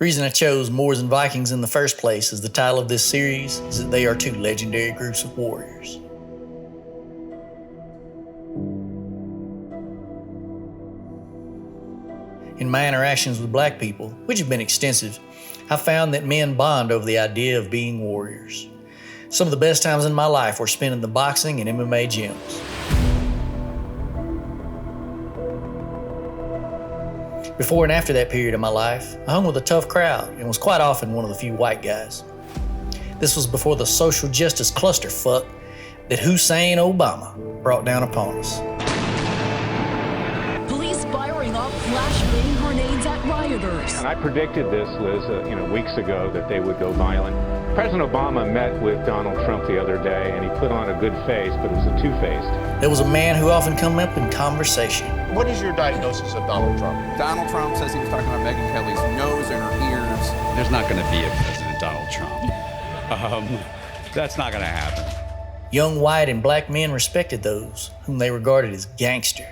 The reason I chose Moors and Vikings in the first place as the title of this series is that they are two legendary groups of warriors. In my interactions with black people, which have been extensive, I found that men bond over the idea of being warriors. Some of the best times in my life were spent in the boxing and MMA gyms. Before and after that period of my life, I hung with a tough crowd and was quite often one of the few white guys. This was before the social justice clusterfuck that Hussein Obama brought down upon us. Police firing off flashbang grenades at rioters. And I predicted this, Liz, weeks ago that they would go violent. President Obama met with Donald Trump the other day, and he put on a good face, but it was a two-faced. There was a man who often come up in conversation. What is your diagnosis of Donald Trump? Donald Trump says he was talking about Megyn Kelly's nose and her ears. There's not going to be a President Donald Trump. That's not going to happen. Young white and black men respected those whom they regarded as gangster,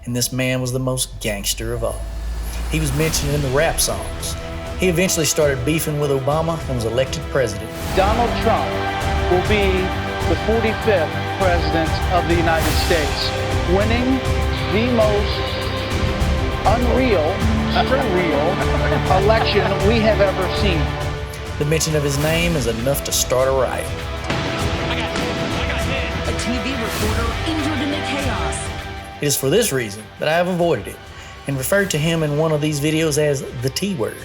and this man was the most gangster of all. He was mentioned in the rap songs. He eventually started beefing with Obama and was elected president. Donald Trump will be the 45th president of the United States, winning the most unreal, surreal election we have ever seen. The mention of his name is enough to start a riot. A TV reporter injured in the chaos. It is for this reason that I have avoided it and referred to him in one of these videos as the T word.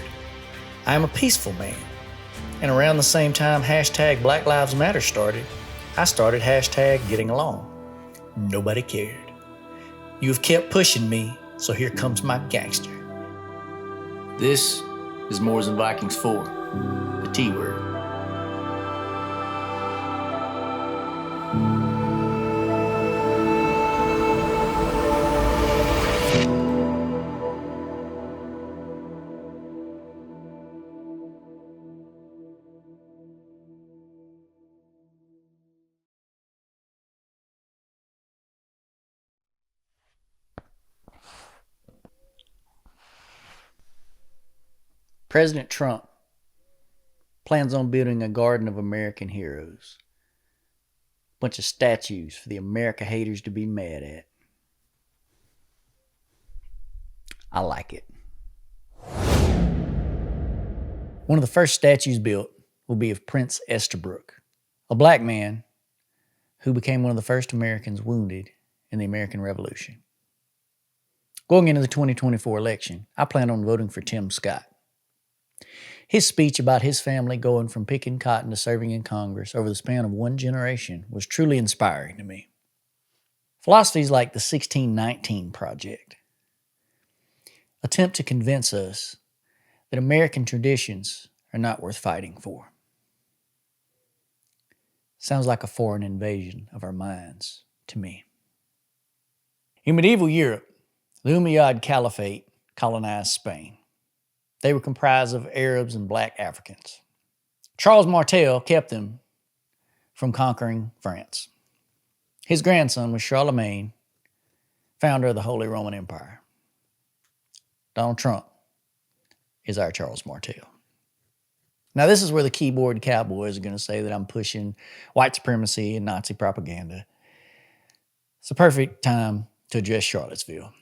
I am a peaceful man, and around the same time hashtag Black Lives Matter started, I started hashtag getting along. Nobody cared. You have kept pushing me, so here comes my gangster. This is Moors and Vikings 4, the T word. President Trump plans on building a garden of American heroes. Bunch of statues for the America haters to be mad at. I like it. One of the first statues built will be of Prince Estabrook, a black man who became one of the first Americans wounded in the American Revolution. Going into the 2024 election, I plan on voting for Tim Scott. His speech about his family going from picking cotton to serving in Congress over the span of one generation was truly inspiring to me. Philosophies like the 1619 Project attempt to convince us that American traditions are not worth fighting for. Sounds like a foreign invasion of our minds to me. In medieval Europe, the Umayyad Caliphate colonized Spain. They were comprised of Arabs and black Africans. Charles Martel kept them from conquering France. His grandson was Charlemagne, founder of the Holy Roman Empire. Donald Trump is our Charles Martel. Now, this is where the keyboard cowboys are going to say that I'm pushing white supremacy and Nazi propaganda. It's a perfect time to address Charlottesville.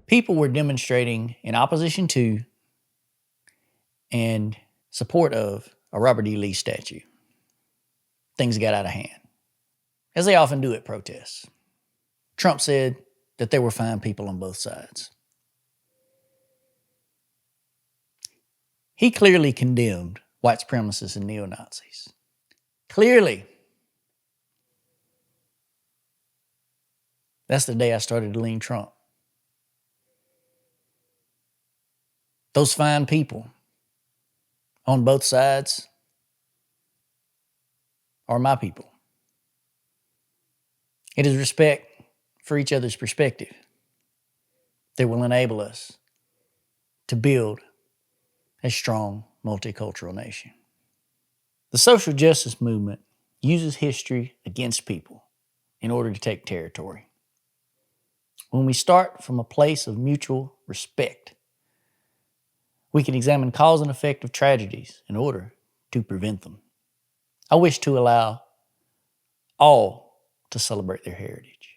People were demonstrating in opposition to and support of a Robert E. Lee statue. Things got out of hand, as they often do at protests. Trump said that there were fine people on both sides. He clearly condemned white supremacists and neo-Nazis. Clearly. That's the day I started to lean Trump. Those fine people on both sides are my people. It is respect for each other's perspective that will enable us to build a strong multicultural nation. The social justice movement uses history against people in order to take territory. When we start from a place of mutual respect, We can examine cause and effect of tragedies in order to prevent them. I wish to allow all to celebrate their heritage.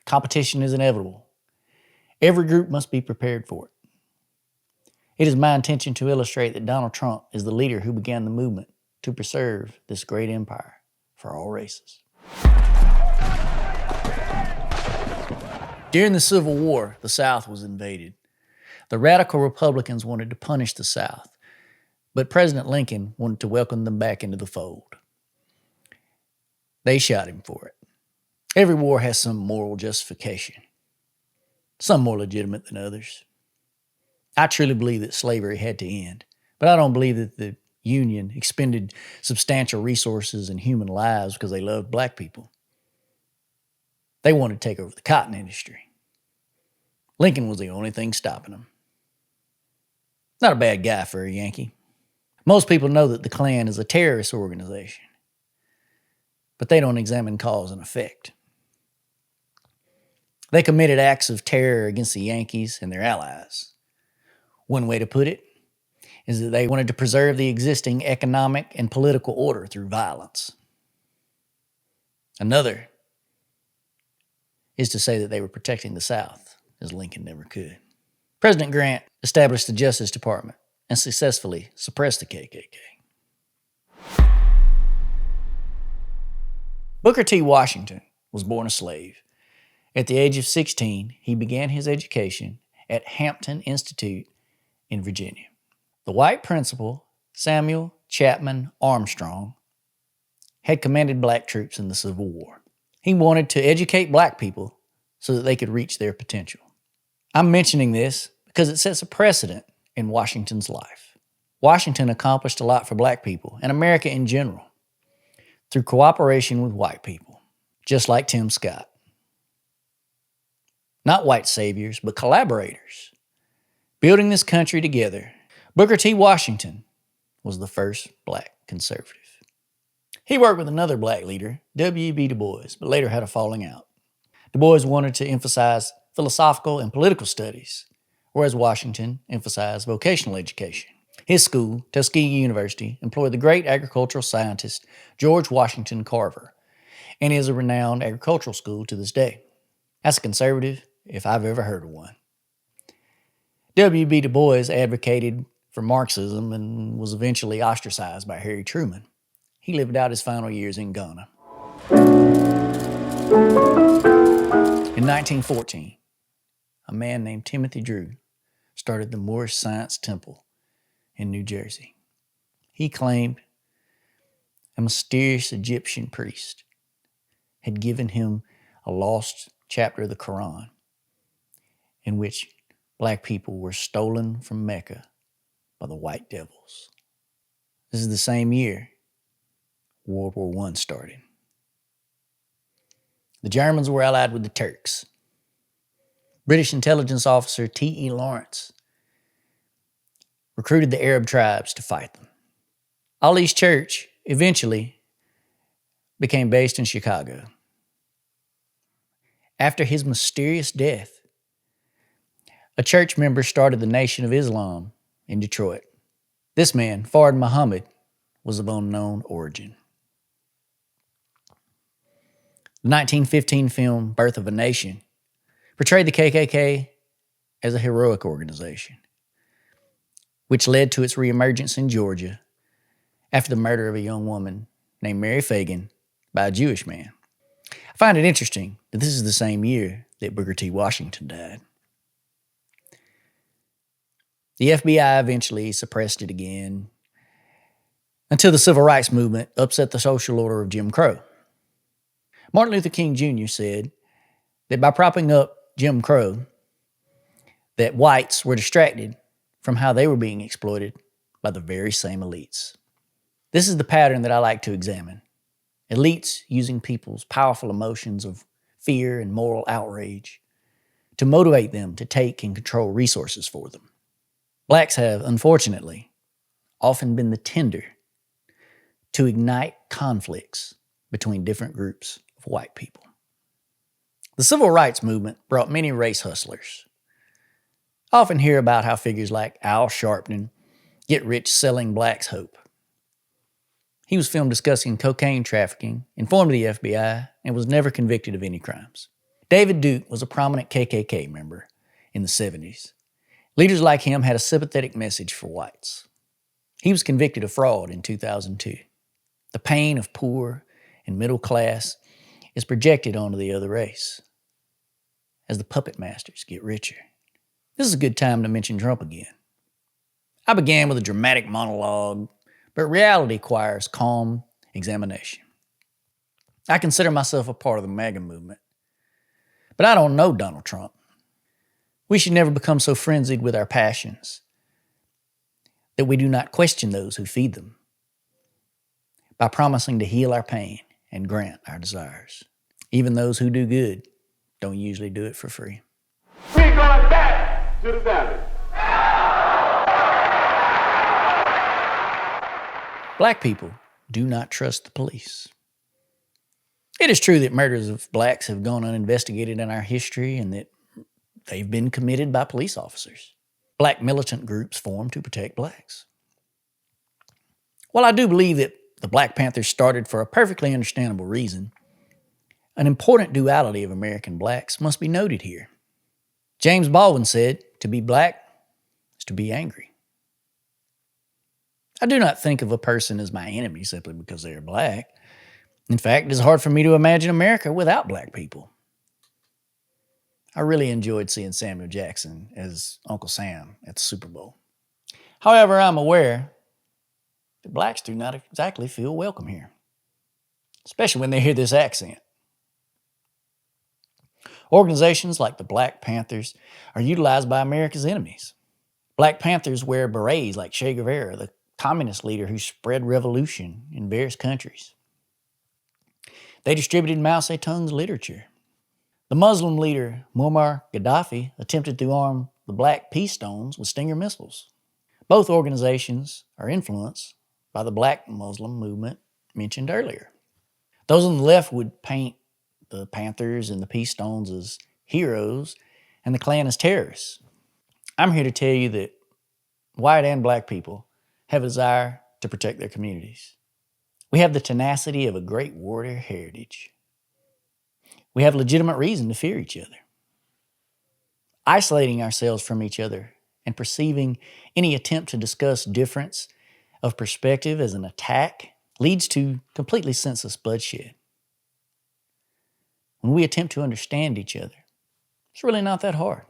Competition is inevitable. Every group must be prepared for it. It is my intention to illustrate that Donald Trump is the leader who began the movement to preserve this great empire for all races. During the Civil War, the South was invaded. The radical Republicans wanted to punish the South, but President Lincoln wanted to welcome them back into the fold. They shot him for it. Every war has some moral justification, some more legitimate than others. I truly believe that slavery had to end, but I don't believe that the Union expended substantial resources and human lives because they loved black people. They wanted to take over the cotton industry. Lincoln was the only thing stopping them. Not a bad guy for a Yankee. Most people know that the Klan is a terrorist organization, but they don't examine cause and effect. They committed acts of terror against the Yankees and their allies. One way to put it is that they wanted to preserve the existing economic and political order through violence. Another is to say that they were protecting the South, as Lincoln never could. President Grant established the Justice Department and successfully suppressed the KKK. Booker T. Washington was born a slave. At the age of 16, he began his education at Hampton Institute in Virginia. The white principal, Samuel Chapman Armstrong, had commanded black troops in the Civil War. He wanted to educate black people so that they could reach their potential. I'm mentioning this because it sets a precedent in Washington's life. Washington accomplished a lot for black people and America in general through cooperation with white people, just like Tim Scott. Not white saviors, but collaborators, building this country together. Booker T. Washington was the first black conservative. He worked with another black leader, W.E.B. Du Bois, but later had a falling out. Du Bois wanted to emphasize philosophical and political studies, whereas Washington emphasized vocational education. His school, Tuskegee University, employed the great agricultural scientist George Washington Carver, and is a renowned agricultural school to this day. That's a conservative, if I've ever heard of one. W.B. Du Bois advocated for Marxism and was eventually ostracized by Harry Truman. He lived out his final years in Ghana. In 1914, a man named Timothy Drew started the Moorish Science Temple in New Jersey. He claimed a mysterious Egyptian priest had given him a lost chapter of the Quran in which black people were stolen from Mecca by the white devils. This is the same year World War I started. The Germans were allied with the Turks. British intelligence officer T.E. Lawrence recruited the Arab tribes to fight them. Ollie's church eventually became based in Chicago. After his mysterious death, a church member started the Nation of Islam in Detroit. This man, Fard Muhammad, was of unknown origin. The 1915 film Birth of a Nation portrayed the KKK as a heroic organization, which led to its reemergence in Georgia after the murder of a young woman named Mary Fagan by a Jewish man. I find it interesting that this is the same year that Booker T. Washington died. The FBI eventually suppressed it again until the Civil Rights Movement upset the social order of Jim Crow. Martin Luther King Jr. said that by propping up Jim Crow, that whites were distracted from how they were being exploited by the very same elites. This is the pattern that I like to examine. Elites using people's powerful emotions of fear and moral outrage to motivate them to take and control resources for them. Blacks have, unfortunately, often been the tinder to ignite conflicts between different groups of white people. The Civil Rights Movement brought many race hustlers I often hear about how figures like Al Sharpton get rich selling blacks hope. He was filmed discussing cocaine trafficking, informed the FBI, and was never convicted of any crimes. David Duke was a prominent KKK member in the 70s. Leaders like him had a sympathetic message for whites. He was convicted of fraud in 2002. The pain of poor and middle class is projected onto the other race as the puppet masters get richer. This is a good time to mention Trump again. I began with a dramatic monologue, but reality requires calm examination. I consider myself a part of the MAGA movement, but I don't know Donald Trump. We should never become so frenzied with our passions that we do not question those who feed them by promising to heal our pain and grant our desires. Even those who do good don't usually do it for free. We're going back to the valley. Black people do not trust the police. It is true that murders of blacks have gone uninvestigated in our history and that they've been committed by police officers. Black militant groups formed to protect blacks. While I do believe that the Black Panthers started for a perfectly understandable reason, an important duality of American blacks must be noted here. James Baldwin said, "To be black is to be angry." I do not think of a person as my enemy simply because they are black. In fact, it is hard for me to imagine America without black people. I really enjoyed seeing Samuel Jackson as Uncle Sam at the Super Bowl. However, I'm aware that blacks do not exactly feel welcome here, especially when they hear this accent. Organizations like the Black Panthers are utilized by America's enemies. Black Panthers wear berets like Che Guevara, the communist leader who spread revolution in various countries. They distributed Mao Zedong's literature. The Muslim leader Muammar Gaddafi attempted to arm the Black Peace Stones with Stinger missiles. Both organizations are influenced by the Black Muslim movement mentioned earlier. Those on the left would paint the Panthers and the Peace Stones as heroes and the Klan as terrorists. I'm here to tell you that white and black people have a desire to protect their communities. We have the tenacity of a great warrior heritage. We have legitimate reason to fear each other. Isolating ourselves from each other and perceiving any attempt to discuss difference of perspective as an attack leads to completely senseless bloodshed. When we attempt to understand each other, it's really not that hard.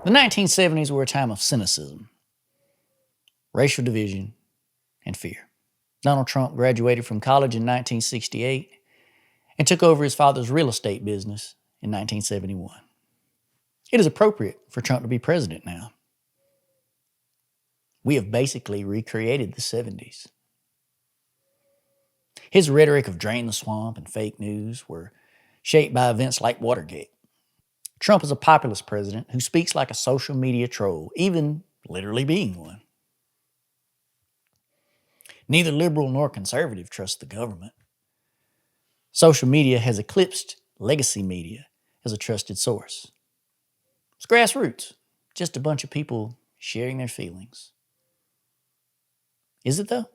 The 1970s were a time of cynicism, racial division, and fear. Donald Trump graduated from college in 1968 and took over his father's real estate business in 1971. It is appropriate for Trump to be president now. We have basically recreated the 70s. His rhetoric of drain the swamp and fake news were shaped by events like Watergate. Trump is a populist president who speaks like a social media troll, even literally being one. Neither liberal nor conservative trust the government. Social media has eclipsed legacy media as a trusted source. It's grassroots, just a bunch of people sharing their feelings. Is it though?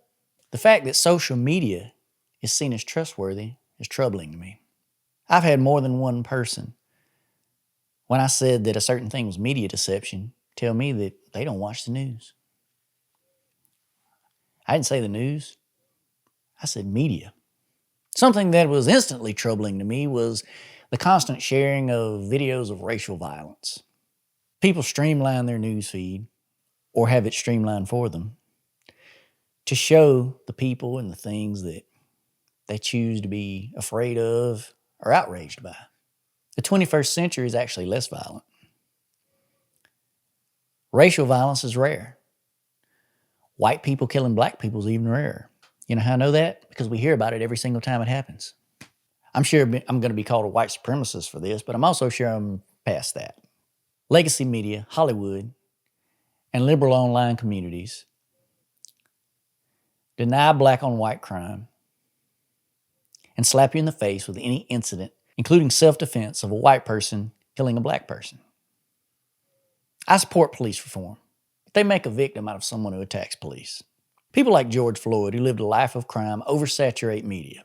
The fact that social media is seen as trustworthy is troubling to me. I've had more than one person, when I said that a certain thing was media deception, tell me that they don't watch the news. I didn't say the news. I said media. Something that was instantly troubling to me was the constant sharing of videos of racial violence. People streamline their news feed, or have it streamlined for them, to show the people and the things that they choose to be afraid of or outraged by. The 21st century is actually less violent. Racial violence is rare. White people killing black people is even rarer. You know how I know that? Because we hear about it every single time it happens. I'm sure I'm going to be called a white supremacist for this, but I'm also sure I'm past that. Legacy media, Hollywood, and liberal online communities deny black on white crime and slap you in the face with any incident including self-defense of a white person killing a black person. I support police reform, but they make a victim out of someone who attacks police. People like George Floyd, who lived a life of crime, oversaturate media.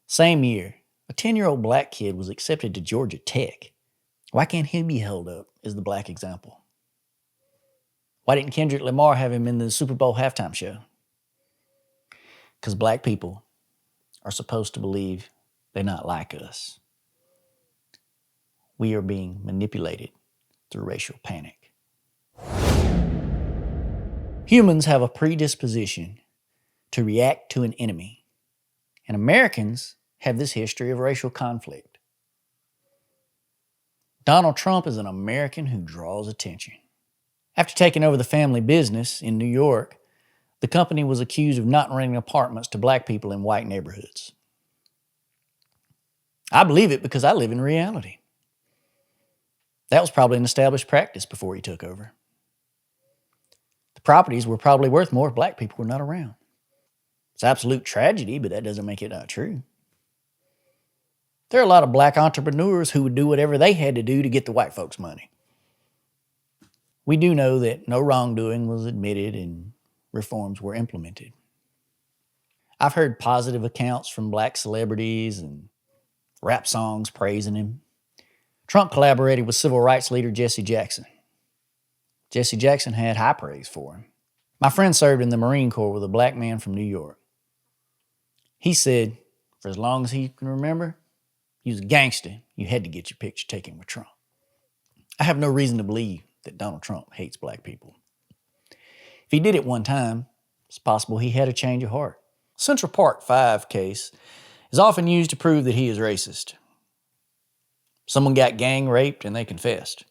Same year, a 10-year-old black kid was accepted to Georgia Tech. Why can't he be held up as the black example? Why didn't Kendrick Lamar have him in the Super Bowl halftime show? Because black people are supposed to believe they're not like us. We are being manipulated through racial panic. Humans have a predisposition to react to an enemy, and Americans have this history of racial conflict. Donald Trump is an American who draws attention. After taking over the family business in New York, the company was accused of not renting apartments to black people in white neighborhoods. I believe it because I live in reality. That was probably an established practice before he took over. The properties were probably worth more if black people were not around. It's absolute tragedy, but that doesn't make it not true. There are a lot of black entrepreneurs who would do whatever they had to do to get the white folks' money. We do know that no wrongdoing was admitted and reforms were implemented. I've heard positive accounts from black celebrities and rap songs praising him. Trump collaborated with civil rights leader Jesse Jackson. Jesse Jackson had high praise for him. My friend served in the Marine Corps with a black man from New York. He said, for as long as he can remember, he was a gangster. You had to get your picture taken with Trump. I have no reason to believe that Donald Trump hates black people. If he did it one time, it's possible he had a change of heart. Central Park 5 case is often used to prove that he is racist. Someone got gang raped and they confessed.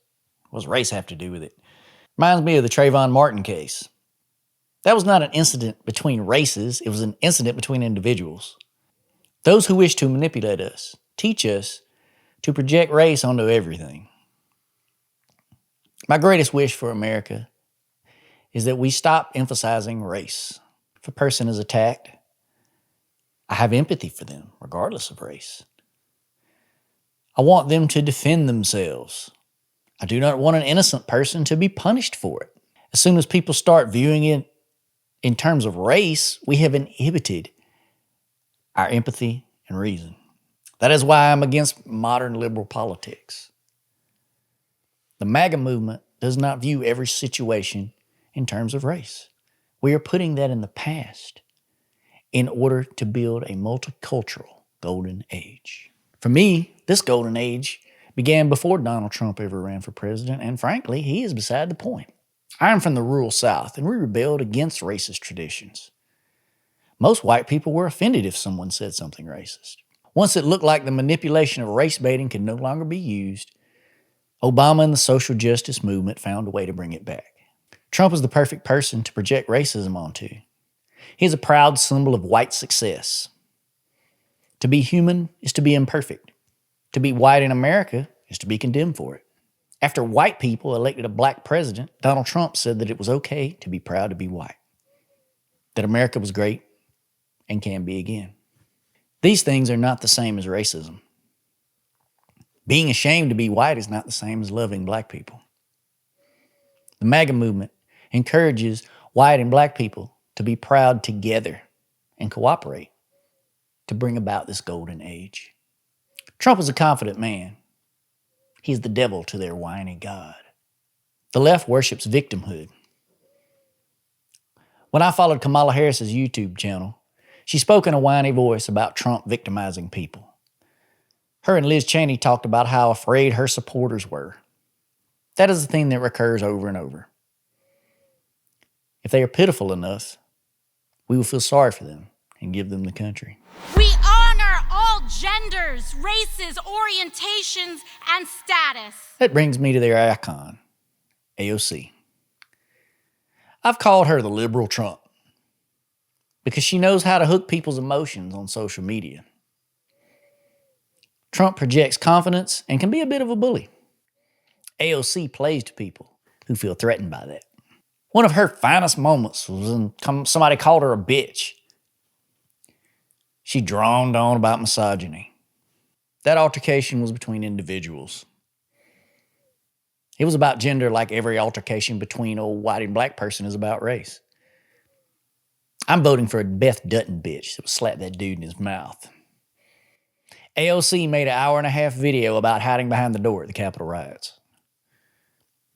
What does race have to do with it? Reminds me of the Trayvon Martin case. That was not an incident between races, it was an incident between individuals. Those who wish to manipulate us teach us to project race onto everything. My greatest wish for America is that we stop emphasizing race. If a person is attacked, I have empathy for them, regardless of race. I want them to defend themselves. I do not want an innocent person to be punished for it. As soon as people start viewing it in terms of race, we have inhibited our empathy and reason. That is why I'm against modern liberal politics. The MAGA movement does not view every situation in terms of race. We are putting that in the past in order to build a multicultural golden age. For me, this golden age began before Donald Trump ever ran for president, and frankly, he is beside the point. I am from the rural South, and we rebelled against racist traditions. Most white people were offended if someone said something racist. Once it looked like the manipulation of race baiting could no longer be used, Obama and the social justice movement found a way to bring it back. Trump is the perfect person to project racism onto. He is a proud symbol of white success. To be human is to be imperfect. To be white in America is to be condemned for it. After white people elected a black president, Donald Trump said that it was okay to be proud to be white. That America was great and can be again. These things are not the same as racism. Being ashamed to be white is not the same as loving black people. The MAGA movement encourages white and black people to be proud together and cooperate to bring about this golden age. Trump is a confident man. He is the devil to their whiny God. The left worships victimhood. When I followed Kamala Harris's YouTube channel, she spoke in a whiny voice about Trump victimizing people. Her and Liz Cheney talked about how afraid her supporters were. That is a theme that recurs over and over. If they are pitiful enough, we will feel sorry for them and give them the country. We honor all genders, races, orientations, and status. That brings me to their icon, AOC. I've called her the liberal Trump because she knows how to hook people's emotions on social media. Trump projects confidence and can be a bit of a bully. AOC plays to people who feel threatened by that. One of her finest moments was when somebody called her a bitch. She droned on about misogyny. That altercation was between individuals. It was about gender like every altercation between old white and black person is about race. I'm voting for a Beth Dutton bitch that would slap that dude in his mouth. AOC made an hour-and-a-half video about hiding behind the door at the Capitol riots.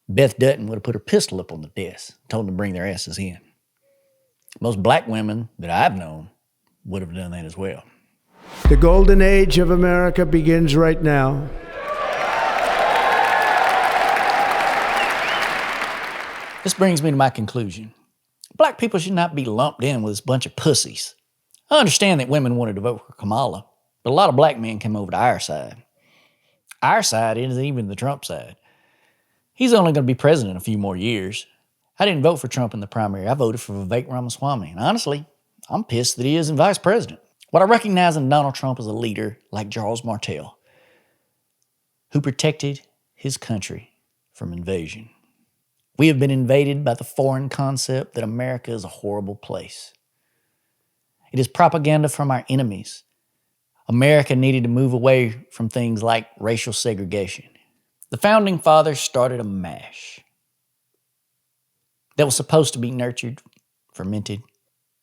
Beth Dutton would have put her pistol up on the desk, told them to bring their asses in. Most black women that I've known would have done that as well. The golden age of America begins right now. This brings me to my conclusion. Black people should not be lumped in with this bunch of pussies. I understand that women wanted to vote for Kamala, but a lot of black men came over to our side. Our side isn't even the Trump side. He's only going to be president a few more years. I didn't vote for Trump in the primary. I voted for Vivek Ramaswamy. And honestly, I'm pissed that he isn't vice president. What I recognize in Donald Trump is a leader like Charles Martel, who protected his country from invasion. We have been invaded by the foreign concept that America is a horrible place. It is propaganda from our enemies. America needed to move away from things like racial segregation. The Founding Fathers started a mash that was supposed to be nurtured, fermented,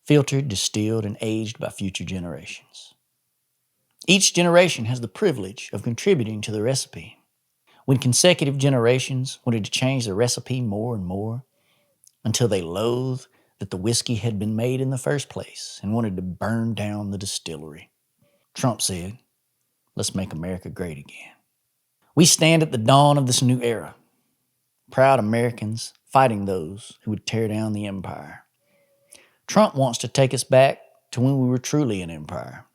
filtered, distilled, and aged by future generations. Each generation has the privilege of contributing to the recipe. When consecutive generations wanted to change the recipe more and more until they loathed that the whiskey had been made in the first place and wanted to burn down the distillery, Trump said, "Let's make America great again." We stand at the dawn of this new era, proud Americans fighting those who would tear down the empire. Trump wants to take us back to when we were truly an empire,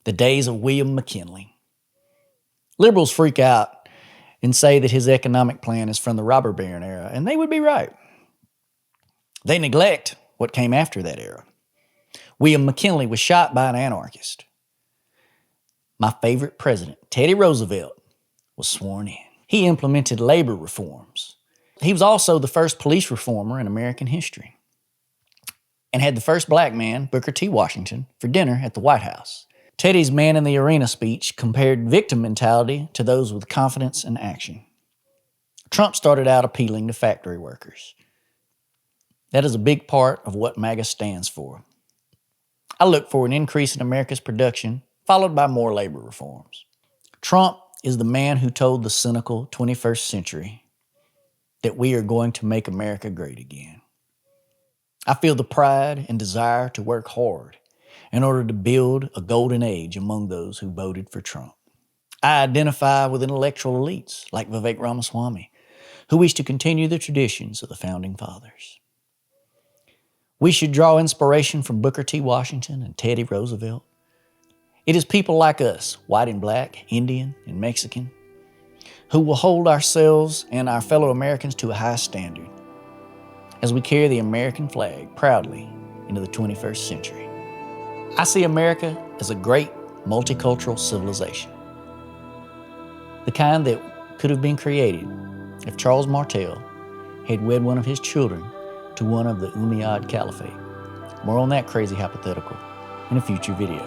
the days of William McKinley. Liberals freak out and say that his economic plan is from the robber baron era, and they would be right. They neglect what came after that era. William McKinley was shot by an anarchist. My favorite president, Teddy Roosevelt, was sworn in. He implemented labor reforms. He was also the first police reformer in American history and had the first black man, Booker T. Washington, for dinner at the White House. Teddy's man in the arena speech compared victim mentality to those with confidence and action. Trump started out appealing to factory workers. That is a big part of what MAGA stands for. I look for an increase in America's production, followed by more labor reforms. Trump is the man who told the cynical 21st century that we are going to make America great again. I feel the pride and desire to work hard in order to build a golden age among those who voted for Trump. I identify with intellectual elites like Vivek Ramaswamy, who wish to continue the traditions of the Founding Fathers. We should draw inspiration from Booker T. Washington and Teddy Roosevelt. It is people like us, white and black, Indian and Mexican, who will hold ourselves and our fellow Americans to a high standard as we carry the American flag proudly into the 21st century. I see America as a great multicultural civilization, the kind that could have been created if Charles Martel had wed one of his children to one of the Umayyad Caliphate. More on that crazy hypothetical in a future video.